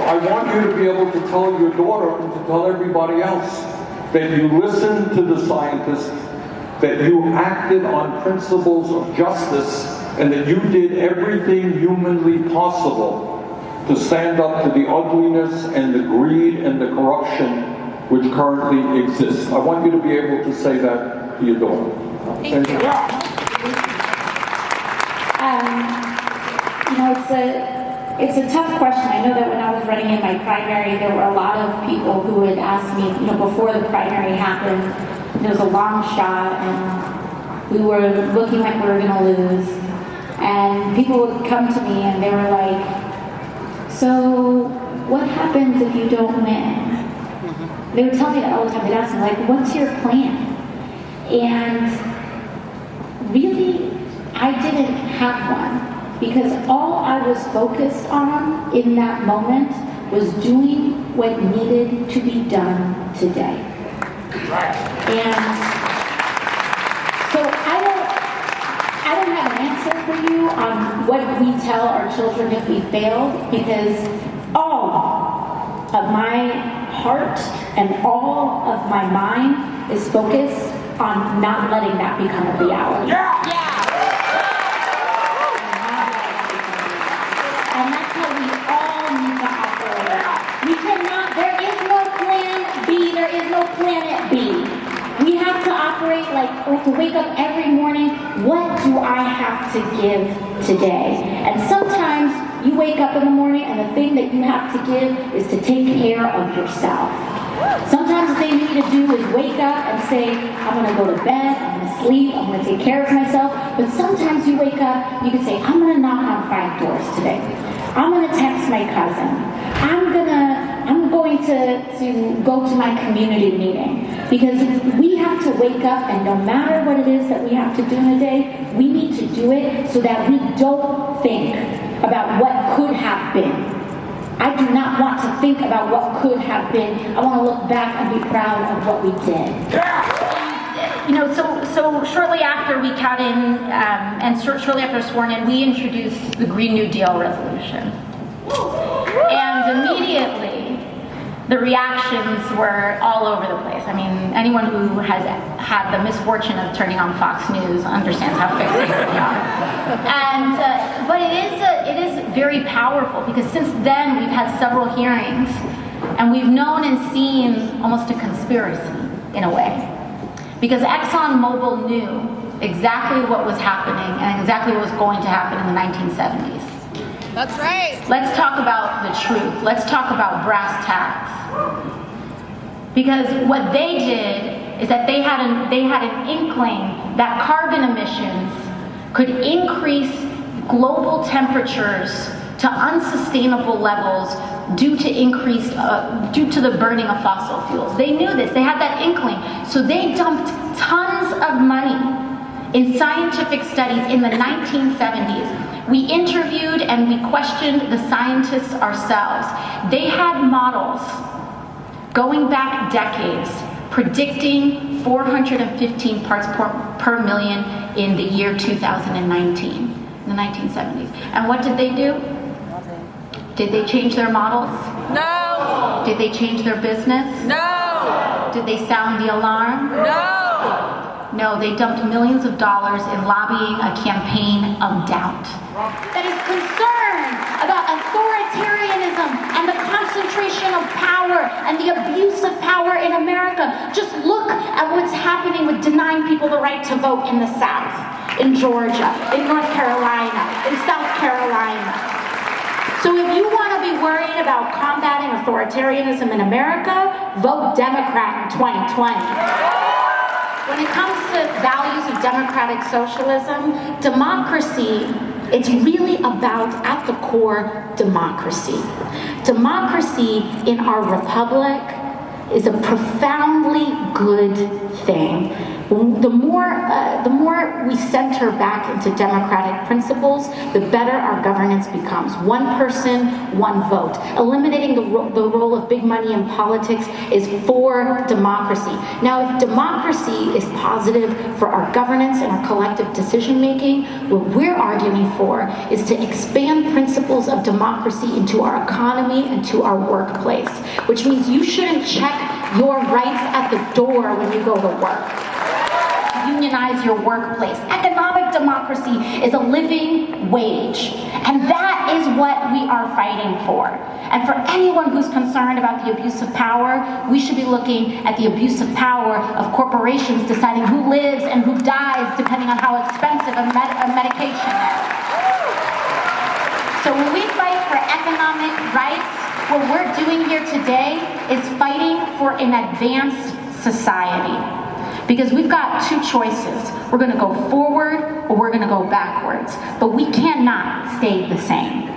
I want you to be able to tell your daughter and to tell everybody else that you listened to the scientists, that you acted on principles of justice, and that you did everything humanly possible to stand up to the ugliness and the greed and the corruption which currently exists. I want you to be able to say that to your daughter. Thank you. It's a tough question. I know that when I was running in my primary, there were a lot of people who would ask me, before the primary happened, it was a long shot, and we were looking like we were going to lose. And people would come to me and they were like, so what happens if you don't win? They would tell me that all the time. They'd ask me, like, what's your plan? And really, I didn't have one, because all I was focused on in that moment was doing what needed to be done today. And so I don't have an answer for you on what we tell our children if we failed, because all of my heart and all of my mind is focused on not letting that become a reality. And that's how we all need to operate. We cannot, there is no plan B, there is no planet B. We have to operate like to wake up every morning, what do I have to give today? And sometimes you wake up in the morning and the thing that you have to give is to take care of yourself. Sometimes the thing you need to do is wake up and say, I'm going to go to bed, I'm going to sleep, I'm going to take care of myself. But sometimes you wake up, you can say, I'm going to knock on 5 doors today. I'm going to text my cousin. I'm going to go to my community meeting. Because we have to wake up, and no matter what it is that we have to do in a day, we need to do it so that we don't think about what could have been. I do not want to think about what could have been. I want to look back and be proud of what we did. So shortly after we got in, and shortly after sworn in, we introduced the Green New Deal resolution. And immediately, the reactions were all over the place. I mean, anyone who has had the misfortune of turning on Fox News understands how fixated we are. And but it is very powerful, because since then we've had several hearings, and we've known and seen almost a conspiracy in a way, because ExxonMobil knew exactly what was happening and exactly what was going to happen in the 1970s. That's right. Let's talk about the truth. Let's talk about brass tacks. Because what they did is that they had an inkling that carbon emissions could increase global temperatures to unsustainable levels due to the burning of fossil fuels. They knew this. They had that inkling. So they dumped tons of money in scientific studies in the 1970s. We interviewed and we questioned the scientists ourselves. They had models going back decades predicting 415 parts per million in the year 2019, in the 1970s. And what did they do? Did they change their models? No. Did they change their business? No. Did they sound the alarm? No. No, they dumped millions of dollars in lobbying a campaign of doubt. That is concerned about authoritarianism and the concentration of power and the abuse of power in America. Just look at what's happening with denying people the right to vote in the South, in Georgia, in North Carolina, in South Carolina. So if you want to be worried about combating authoritarianism in America, vote Democrat in 2020. When it comes to values of democratic socialism, democracy, it's really about, at the core, democracy. Democracy in our republic is a profoundly good thing. The more we center back into democratic principles, the better our governance becomes. One person, one vote. Eliminating the role of big money in politics is for democracy. Now, if democracy is positive for our governance and our collective decision making, what we're arguing for is to expand principles of democracy into our economy and to our workplace, which means you shouldn't check your rights at the door when you go to work. Unionize your workplace. Economic democracy is a living wage, and that is what we are fighting for. And for anyone who's concerned about the abuse of power, we should be looking at the abuse of power of corporations deciding who lives and who dies depending on how expensive a medication is. So when we fight for economic rights, what we're doing here today is fighting for an advanced society. Because we've got two choices. We're going to go forward or we're going to go backwards. But we cannot stay the same.